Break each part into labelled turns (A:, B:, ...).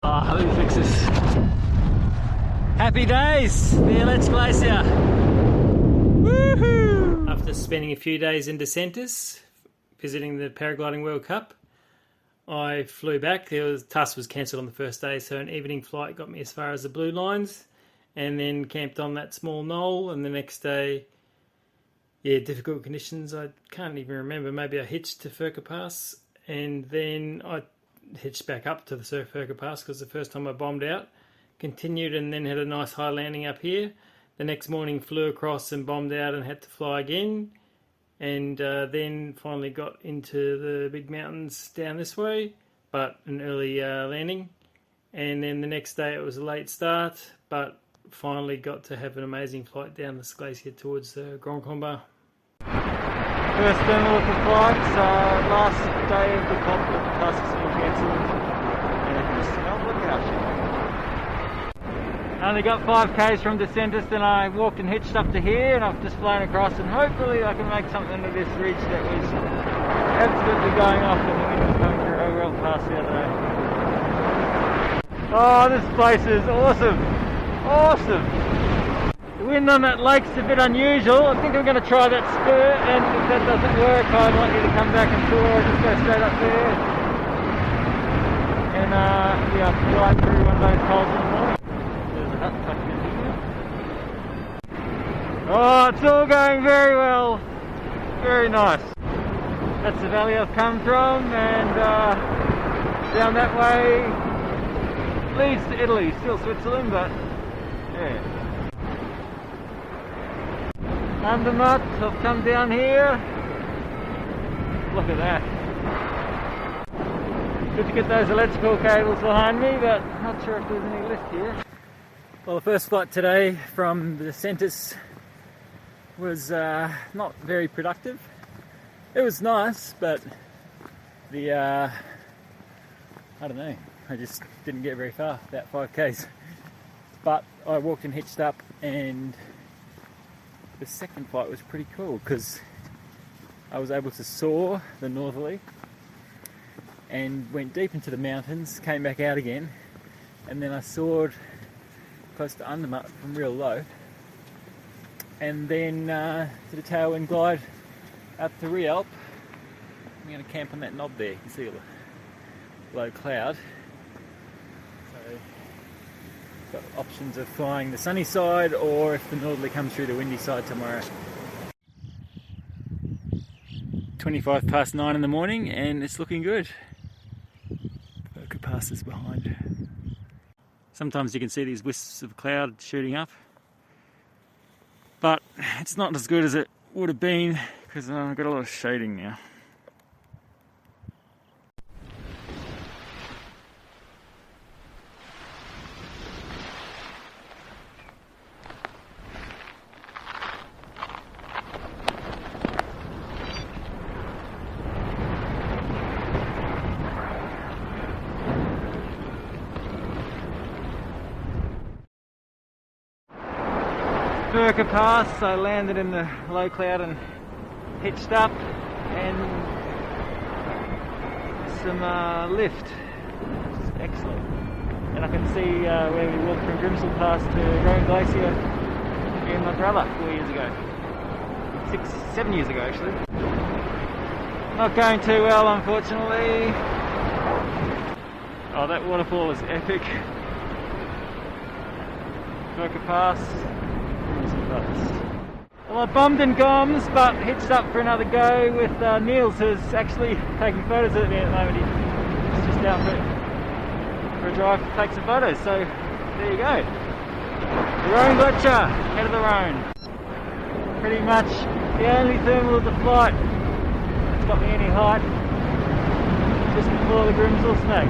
A: Oh, let me fix this. Happy days, the Aletsch glacier. Woohoo! After spending a few days in Disentis, visiting the Paragliding World Cup, I flew back. TUS was cancelled on the first day, so an evening flight got me as far as the Blue Lines, and then camped on that small knoll. And the next day, difficult conditions. I can't even remember. Maybe I hitched to Furkapass, and then I hitched back up to the Furkapass because the first time I bombed out. Continued and then had a nice high landing up here. The next morning flew across and bombed out and had to fly again. And then finally got into the big mountains down this way, but an early landing. And then the next day it was a late start, but finally got to have an amazing flight down this glacier towards the Grand Combin.
B: First thermal of the flight, last day of the comp that the task has been cancelled, and just look out. I only got 5k's from Disentis, then I walked and hitched up to here, and I've just flown across, and hopefully I can make something of this ridge that was absolutely going off when the wind was coming through Oberalppass the other day. Oh, this place is awesome! Awesome! The wind on that lake's a bit unusual. I think I'm going to try that spur, and if that doesn't work, I'd like you to come back and tour or just go straight up there. And fly through one of those holes in the morning. There's a hut tucked in here. Oh, it's all going very well. Very nice. That's the valley I've come from, and down that way leads to Italy. Still Switzerland, but yeah. Andermatt, I've come down here. Look at that. Good to get those electrical cables behind me, but not sure if there's any lift here.
A: Well, the first flight today from the Disentis was not very productive. It was nice, but I don't know, I just didn't get very far, about 5k's. But I walked and hitched up, and the second flight was pretty cool because I was able to soar the northerly and went deep into the mountains, came back out again, and then I soared close to Andermatt from real low, and then did a tailwind glide up to Oberalp. I'm going to camp on that knob there. You can see a low cloud. So got options of flying the sunny side, or if the northerly comes through, the windy side tomorrow. 9:25 in the morning, and it's looking good. Vercofly is behind. Sometimes you can see these wisps of cloud shooting up, but it's not as good as it would have been because I've got a lot of shading now.
B: Furkapass, I landed in the low cloud and hitched up, and some lift, which is excellent. And I can see where we walked from Grimsel Pass to Rhone glacier in my brother 4 years ago. 7 years ago actually. Not going too well, unfortunately. Oh, that waterfall is epic. Furkapass. Well, I bombed and goms, but hitched up for another go with Niels, who's actually taking photos of me at the moment. He's just out for a drive to take some photos, so there you go. The Rhone glacier, head of the Rhone. Pretty much the only thermal of the flight that's got me any height, just before the Grimsel snag.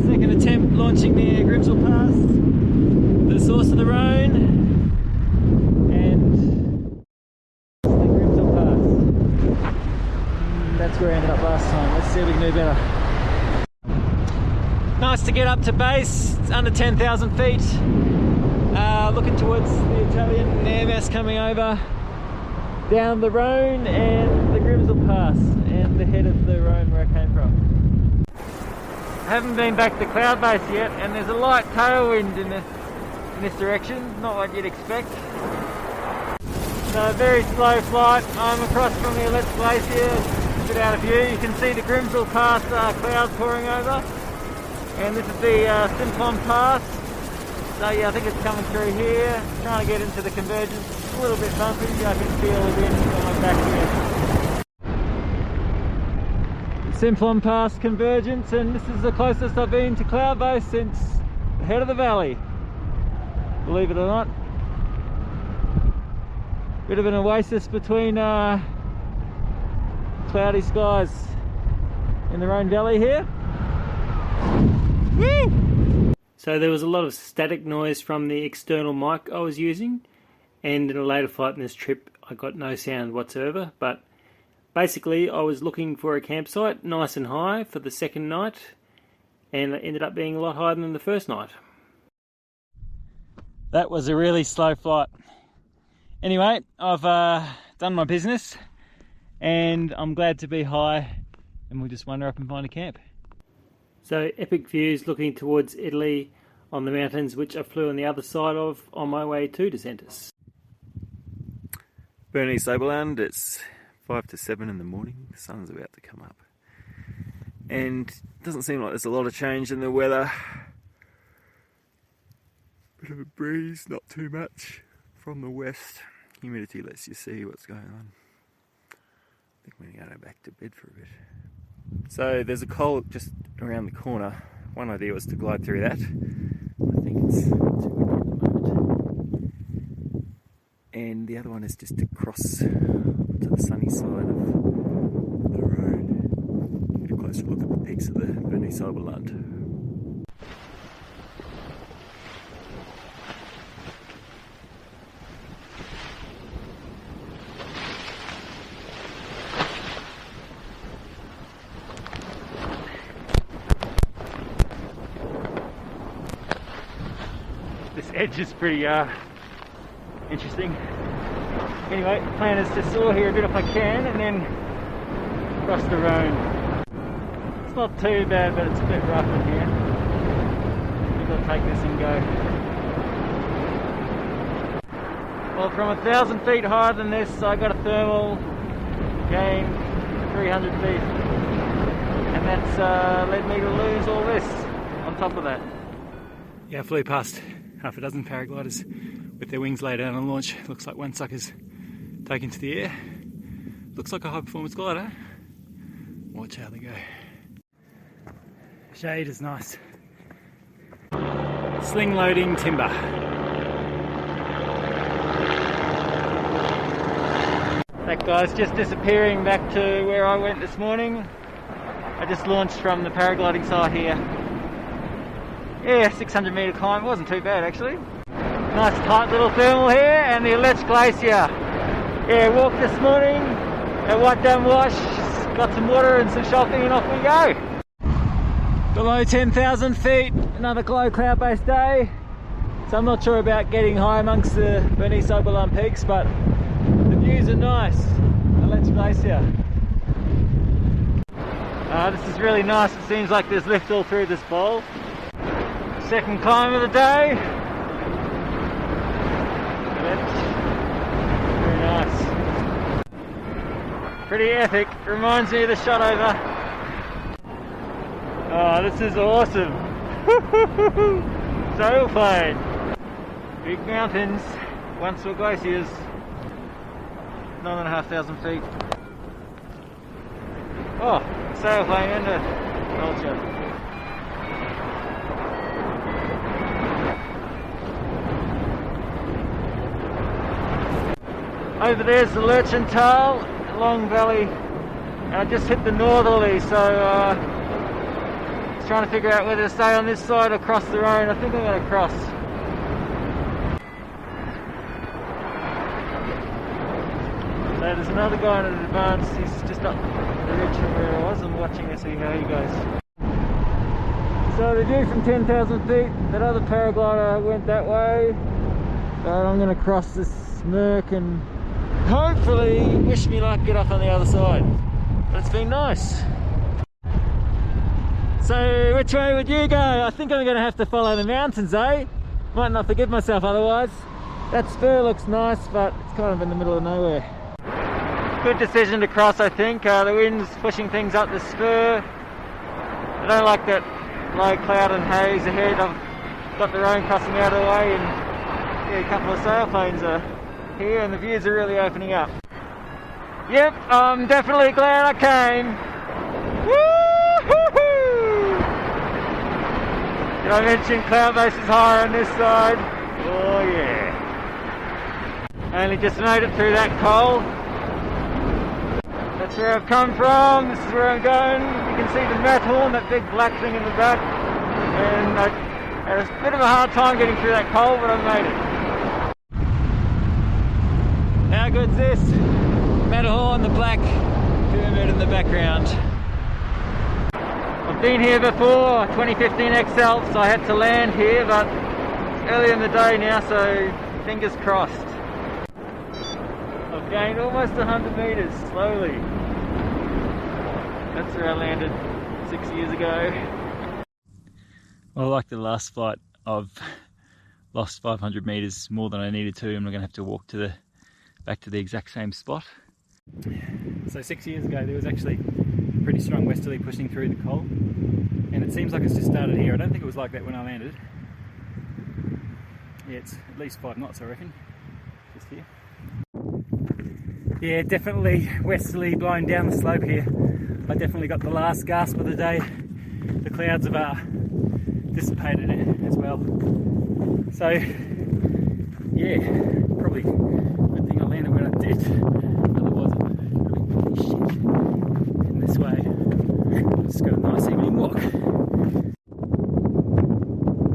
A: Second attempt launching near Grimsel Pass, the source of the Rhone, and the Grimsel Pass. That's where I ended up last time. Let's see if we can do better. Nice to get up to base. It's under 10,000 feet. Looking towards the Italian air mass coming over, down the Rhone and the Grimsel Pass, and the head of the Rhone where I came from.
B: haven't been back to cloud base yet, and there's a light tailwind in this direction, not what you'd expect. So very slow flight. I'm across from the Aletsch glacier, a bit out of view. You can see the Grimsel Pass clouds pouring over, and this is the Pass. So yeah, I think it's coming through here. Trying to get into the convergence. It's a little bit bumpy. I can feel the wind coming back here. Pass convergence, and this is the closest I've been to cloud base since the head of the valley, believe it or not. Bit of an oasis between cloudy skies in the Rhone Valley here. Woo!
A: So there was a lot of static noise from the external mic I was using, and in a later flight in this trip I got no sound whatsoever, but basically I was looking for a campsite nice and high for the second night, and it ended up being a lot higher than the first night. That was a really slow flight. Anyway, I've done my business and I'm glad to be high, and we'll just wander up and find a camp. So epic views looking towards Italy on the mountains, which I flew on the other side of on my way to Disentis.
C: Bernese Oberland, it's 5 to 7 in the morning, the sun's about to come up. And it doesn't seem like there's a lot of change in the weather. Bit of a breeze, not too much from the west. Humidity lets you see what's going on. I think we're going to go back to bed for a bit. So there's a col just around the corner. One idea was to glide through that. I think it's too windy at the moment. And the other one is just to cross to the sunny side of the Rhone. Get a closer look at the peaks of the Bernese Oberland.
B: This edge is pretty interesting. Anyway, the plan is to saw here a bit if I can, and then cross the Rhone. It's not too bad, but it's a bit rough in here. We've got to take this and go. Well, from 1,000 feet higher than this, I got a thermal gain 300 feet, and that's led me to lose all this on top of that.
A: Yeah, I flew past half a dozen paragliders with their wings laid out on launch. Looks like one sucker's taken to the air. Looks like a high performance glider. Watch how they go. Shade is nice. Sling loading timber.
B: That guy's just disappearing back to where I went this morning. I just launched from the paragliding site here. Yeah, 600 metre climb, wasn't too bad actually. Nice tight little thermal here, and the Aletsch glacier. Yeah, walked this morning at White Dam Wash, got some water and some shopping, and off we go. Below 10,000 feet, another glow cloud based day. So I'm not sure about getting high amongst the Bernese Oberalp peaks, but the views are nice. Aletsch glacier. This is really nice. It seems like there's lift all through this bowl. Second climb of the day. Very nice. Pretty epic. Reminds me of the shot over. Oh, this is awesome. Sailplane. Big mountains. Once were glaciers. 9,500 feet. Oh, sailplane and a culture. Over there's the Lurchental, long valley, and I just hit the northerly, so I was trying to figure out whether to stay on this side or cross the Rhone. I think I'm going to cross. So there's another guy in advance. He's just up the ridge from where I was. I'm watching to see how he goes. So the view from 10,000 feet, that other paraglider went that way. So I'm going to cross this smirk and hopefully wish me luck, get up on the other side. But it's been nice.
A: So which way would you go? I think I'm going to have to follow the mountains, eh? Might not forgive myself otherwise. That spur looks nice, but it's kind of in the middle of nowhere. Good decision to cross, I think. The wind's pushing things up the spur. I don't like that low cloud and haze ahead. I've got the Rhone crossing out of the way, and yeah, a couple of sailplanes are here, and the views are really opening up. Yep, I'm definitely glad I came. Woo-hoo-hoo! Did I mention cloud base is higher on this side? Oh yeah. Only just made it through that coal. That's where I've come from. This is where I'm going. You can see the Matterhorn, that big black thing in the back. And I had a bit of a hard time getting through that coal, but I made it. How good's this? Matterhorn, the black pyramid in the background. I've been here before, 2015 Alps. I had to land here, but it's early in the day now, so fingers crossed. I've gained almost 100 metres, slowly. That's where I landed 6 years ago. Well, like the last flight, I've lost 500 metres more than I needed to. I'm not going to have to walk to back to the exact same spot. So 6 years ago there was actually pretty strong westerly pushing through the coal, and it seems like it's just started here. I don't think it was like that when I landed. Yeah, it's at least 5 knots, I reckon, just here. Yeah, definitely westerly blowing down the slope here. I definitely got the last gasp of the day. The clouds have dissipated as well. So yeah, probably good thing I landed when I did. Otherwise it would have been pretty shit. In this way, just got a nice evening walk.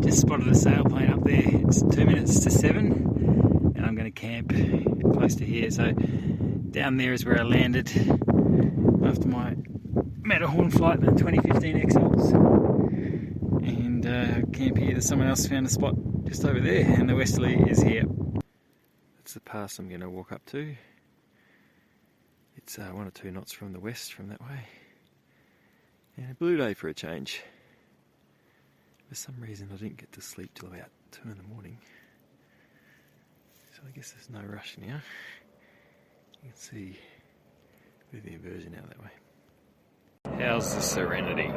A: Just spotted a sailplane up there. It's 2 minutes to 7, and I'm going to camp close to here. So down there is where I landed after my Matterhorn flight, the 2015 Alps, and camp here. There's someone else found a spot just over there, and the westerly is here. That's the pass I'm going to walk up to. It's 1 or 2 knots from the west from that way, and a blue day for a change. For some reason I didn't get to sleep till about 2 in the morning, so I guess there's no rush now. You can see a bit of the inversion out that way. How's the Serenity?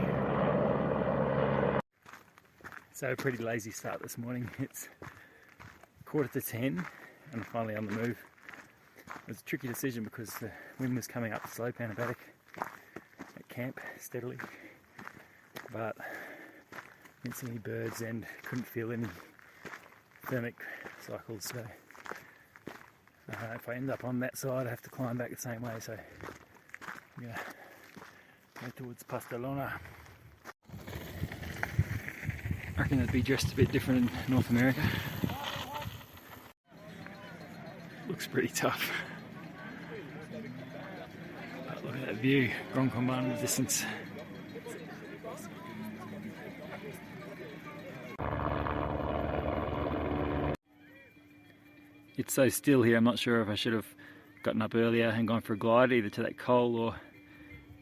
A: So a pretty lazy start this morning. It's 9:45 and I'm finally on the move. It was a tricky decision because the wind was coming up the slope Andermatt at camp steadily, but didn't see any birds and couldn't feel any thermic cycles, so if I end up on that side I have to climb back the same way, so I'm going to go towards Pas de Lona. I reckon it'd be dressed a bit different in North America. Looks pretty tough. But look at that view, Grand Combin in the distance. It's so still here, I'm not sure if I should have gotten up earlier and gone for a glide either to that coal or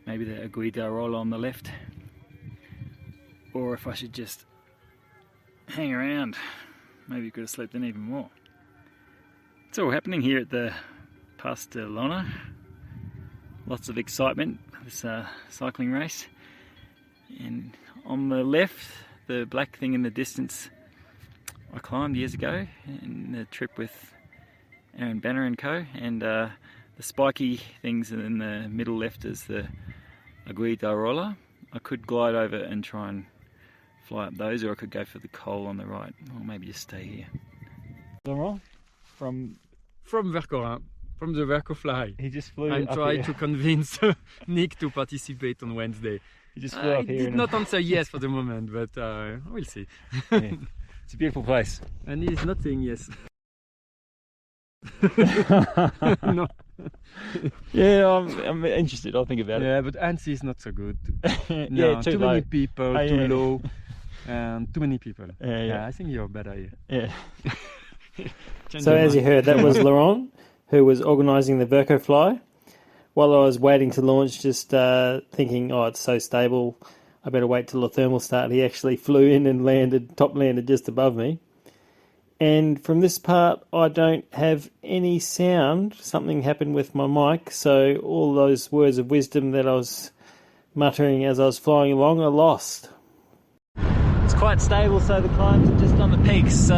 A: maybe the Aletsch on the left, or if I should just hang around. Maybe you could have slept in even more. It's all happening here at the Pas de Lona. Lots of excitement, this cycling race. And on the left, the black thing in the distance, I climbed years ago in the trip with Aaron Banner and co, and the spiky things in the middle left is the Aletsch. I could glide over and try and fly up those, or I could go for the coal on the right, or maybe just stay here. Laurent from
D: Vercofly, from the Vercofly.
A: He just flew
D: and
A: up
D: tried
A: here
D: to convince Nick to participate on Wednesday.
A: He just flew up here.
D: I did not answer yes for the moment, but we'll see.
A: Yeah. It's a beautiful place.
D: And he's not saying yes. No.
A: Yeah, I'm interested. I'll think about it.
D: Yeah, but Ansi is not so good.
A: Yeah,
D: No,
A: too
D: too
A: low.
D: many people,
A: Oh,
D: too
A: yeah.
D: low, and too many people.
A: Yeah.
D: I think you're better here.
A: Yeah.
E: So as you heard, that was Laurent, who was organising the Vercofly. While I was waiting to launch, just thinking, oh, it's so stable, I better wait till the thermal start. He actually flew in and top landed just above me. And from this part, I don't have any sound. Something happened with my mic, so all those words of wisdom that I was muttering as I was flying along are lost.
A: It's quite stable, so the climbs are just on the peaks, so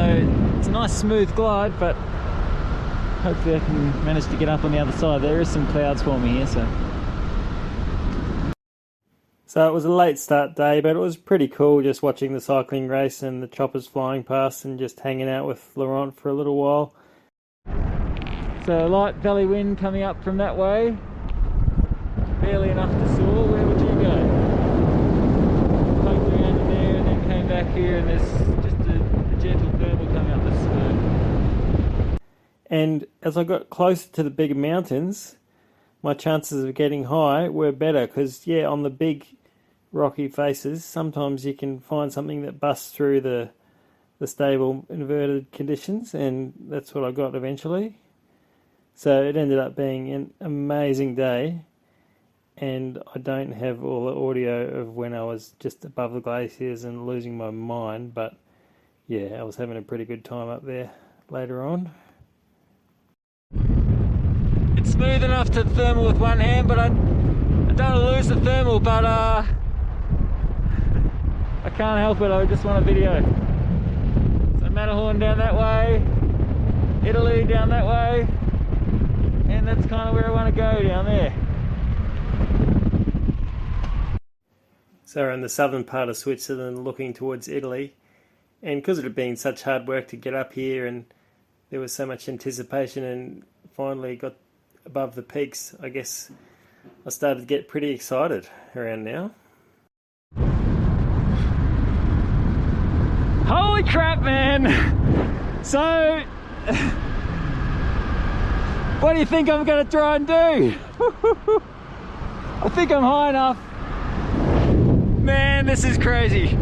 A: it's a nice smooth glide, but hopefully I can manage to get up on the other side. There is some clouds for me here,
E: So it was a late start day, but it was pretty cool just watching the cycling race and the choppers flying past and just hanging out with Laurent for a little while.
A: So light valley wind coming up from that way, barely enough to soar. Where would you go? Poked around in there and then came back here, and there's just a gentle thermal coming up this spur.
E: And as I got closer to the bigger mountains, my chances of getting high were better because, yeah, on the big rocky faces, sometimes you can find something that busts through the stable inverted conditions, and that's what I got eventually. So it ended up being an amazing day, and I don't have all the audio of when I was just above the glaciers and losing my mind, but yeah, I was having a pretty good time up there later on.
A: It's smooth enough to thermal with one hand, but I don't want to lose the thermal, but I can't help it, I just want a video. So Matterhorn down that way, Italy down that way, and that's kind of where I want to go, down there.
E: So we're in the southern part of Switzerland looking towards Italy, and because it had been such hard work to get up here and there was so much anticipation and finally got above the peaks, I guess I started to get pretty excited around now.
A: Holy crap, man! So, what do you think I'm going to try and do? I think I'm high enough. Man, this is crazy.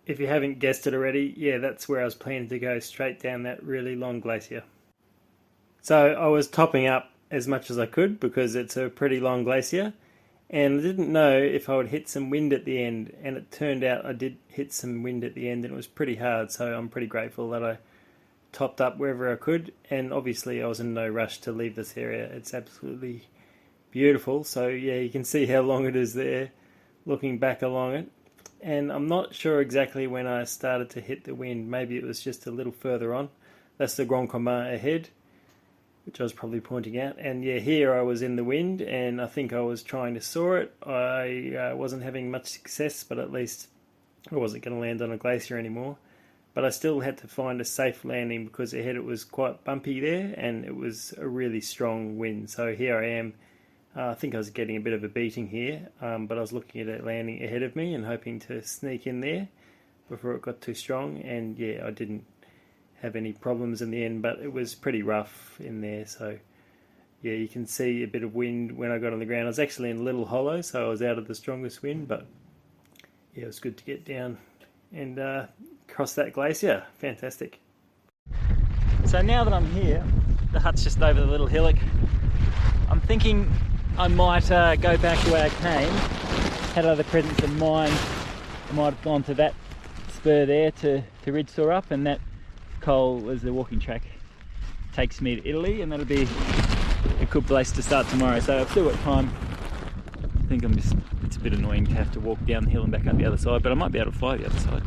E: If you haven't guessed it already, yeah, that's where I was planning to go, straight down that really long glacier. So I was topping up as much as I could because it's a pretty long glacier, and I didn't know if I would hit some wind at the end, and it turned out I did hit some wind at the end, and it was pretty hard, so I'm pretty grateful that I topped up wherever I could, and obviously I was in no rush to leave this area. It's absolutely beautiful, so yeah, you can see how long it is there, looking back along it, and I'm not sure exactly when I started to hit the wind. Maybe it was just a little further on. That's the Grand Combin ahead, which I was probably pointing out, and yeah, here I was in the wind, and I think I was trying to soar it. I wasn't having much success, but at least I wasn't going to land on a glacier anymore. But I still had to find a safe landing because ahead it was quite bumpy there, and it was a really strong wind. So here I am. I think I was getting a bit of a beating here, but I was looking at it landing ahead of me and hoping to sneak in there before it got too strong, and yeah, I didn't have any problems in the end, but it was pretty rough in there. So yeah, you can see a bit of wind when I got on the ground. I was actually in a little hollow, so I was out of the strongest wind, but yeah, it was good to get down and cross that glacier. Fantastic.
A: So now that I'm here, the hut's just over the little hillock, I'm thinking I might go back the way I came, had other presence of mind. I might have gone to that spur there to ridge soar up, and that Col as the walking track takes me to Italy, and that'll be a good place to start tomorrow. So I've still got time. I think it's a bit annoying to have to walk down the hill and back up the other side, but I might be able to fly the other side.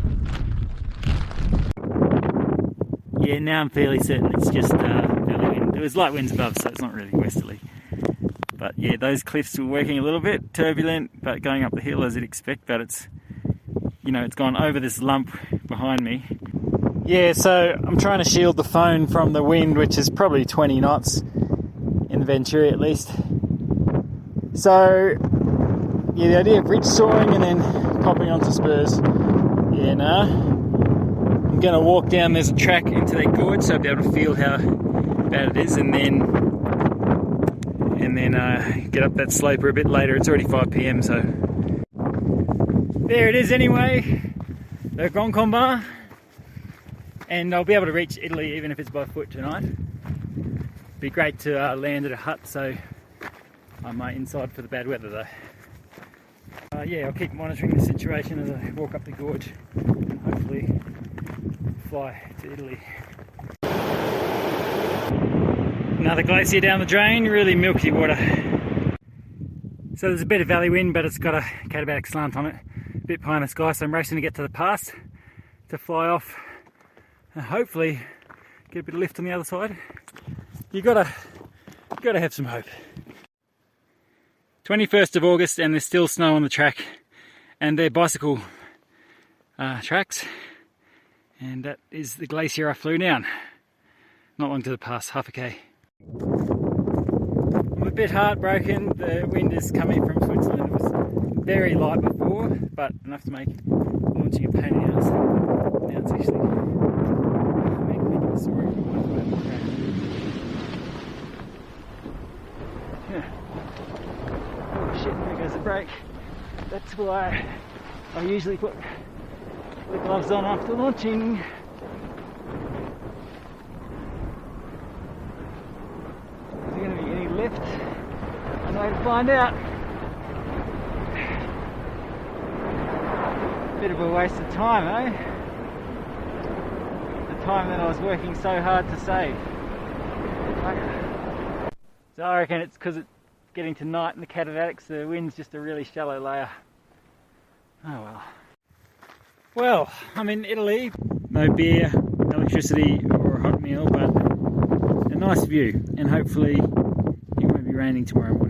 A: Yeah, now I'm fairly certain it's just early wind. There was light winds above, so it's not really westerly. But yeah, those cliffs were working a little bit turbulent, but going up the hill as you'd expect. But it's, you know, it's gone over this lump behind me. Yeah, so I'm trying to shield the phone from the wind, which is probably 20 knots in the Venturi at least. So yeah, the idea of ridge soaring and then popping onto spurs. Yeah, nah. I'm going to walk down. There's a track into that gorge, so I'll be able to feel how bad it is, and then get up that slope a bit later. It's already 5 PM, so there it is anyway, the Grand Combin, and I'll be able to reach Italy even if it's by foot tonight. Be great to land at a hut, so I'm inside for the bad weather though. yeah, I'll keep monitoring the situation as I walk up the gorge and hopefully fly to Italy. Another glacier down the drain, really milky water. So there's a bit of valley wind, but it's got a catabatic slant on it, a bit pie in the sky, so I'm racing to get to the pass to fly off and hopefully get a bit of lift on the other side. You gotta have some hope. 21st of August and there's still snow on the track, and they're bicycle tracks, and that is the glacier I flew down. Not long to the pass, half a k. I'm a bit heartbroken. The wind is coming from Switzerland. It was very light before, but enough to make launching a pain in the ass. Now it's actually making a story. Oh shit, there goes the brake. That's why I usually put the gloves on after launching. Is there going to be any lift? I'm going to find out. Bit of a waste of time, eh? The time that I was working so hard to save. So I reckon it's because it's getting to night in the catabatics, the wind's just a really shallow layer. Oh well. Well, I'm in Italy. No beer, electricity or a hot meal, but a nice view, and hopefully it won't be raining tomorrow morning.